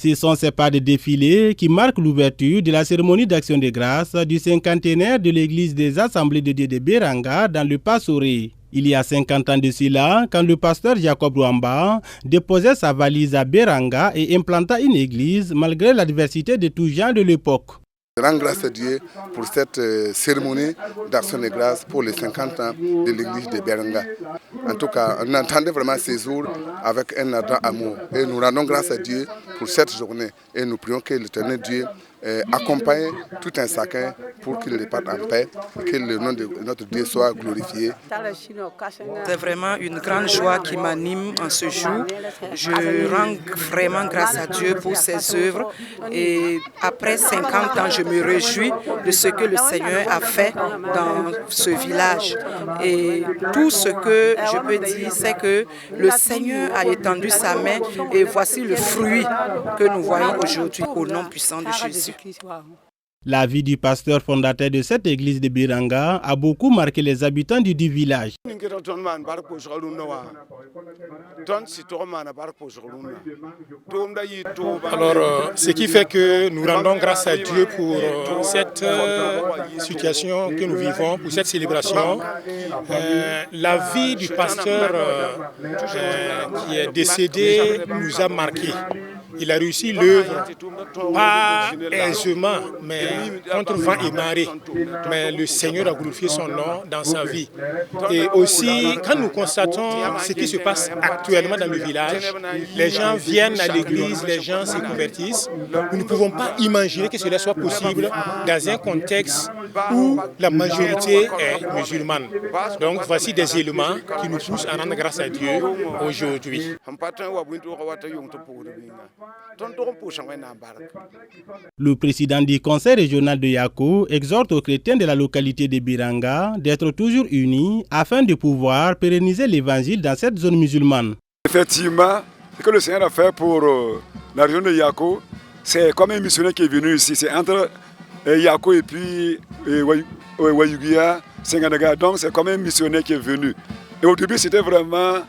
Ce sont ces pas de défilé qui marquent l'ouverture de la cérémonie d'action de grâce du cinquantenaire de l'église des Assemblées de Dieu de Beranga dans le Passoré. Il y a 50 ans de cela, quand le pasteur Jacob Rwamba déposait sa valise à Beranga et implanta une église malgré l'adversité de tous genres de l'époque. Je rends grâce à Dieu pour cette cérémonie d'action de grâce pour les 50 ans de l'église de Beranga. En tout cas, on entendait vraiment ces jours avec un ardent amour. Et nous rendons grâce à Dieu pour cette journée. Et nous prions que l'Éternel Dieu accompagne tout un chacun pour qu'il reparte en paix et que le nom de notre Dieu soit glorifié. C'est vraiment une grande joie qui m'anime en ce jour. Je rends vraiment grâce à Dieu pour ses œuvres. Et après 50 ans, je me réjouis de ce que le Seigneur a fait dans ce village. Et tout ce que je peux dire, c'est que le Seigneur a étendu sa main et voici le fruit que nous voyons aujourd'hui au nom puissant de Jésus. La vie du pasteur fondateur de cette église de Beranga a beaucoup marqué les habitants du village. Alors, ce qui fait que nous rendons grâce à Dieu pour cette situation que nous vivons, pour cette célébration. La vie du pasteur qui est décédé nous a marqués. Il a réussi l'œuvre, pas aisément, mais contre vent et marée. Mais le Seigneur a glorifié son nom dans sa vie. Et aussi, quand nous constatons ce qui se passe actuellement dans le village, les gens viennent à l'église, les gens se convertissent. Nous ne pouvons pas imaginer que cela soit possible dans un contexte où la majorité est musulmane. Donc voici des éléments qui nous poussent à rendre grâce à Dieu aujourd'hui. Le président du conseil régional de Yako exhorte aux chrétiens de la localité de Beranga d'être toujours unis afin de pouvoir pérenniser l'évangile dans cette zone musulmane. Effectivement, ce que le Seigneur a fait pour la région de Yako, c'est comme un missionnaire qui est venu ici. C'est entre Yako et puis Wayugia, Senganaga. Donc c'est comme un missionnaire qui est venu. Et au début, c'était vraiment,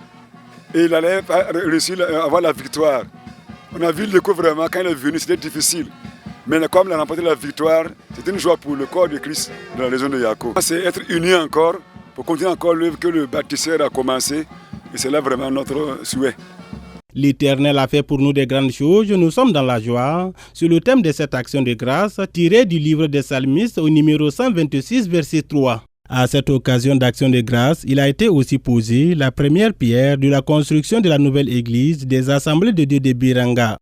il allait réussir à avoir la victoire. On a vu l'écho vraiment, quand il est venu, c'était difficile. Mais comme il a remporté la victoire, c'était une joie pour le corps de Christ dans la région de Yako. C'est être unis encore, pour continuer encore l'œuvre que le bâtisseur a commencé. Et c'est là vraiment notre souhait. L'Éternel a fait pour nous de grandes choses, nous sommes dans la joie. Sur le thème de cette action de grâce, tiré du livre des psalmistes au numéro 126, verset 3. À cette occasion d'action de grâce, il a été aussi posé la première pierre de la construction de la nouvelle église des Assemblées de Dieu de Beranga.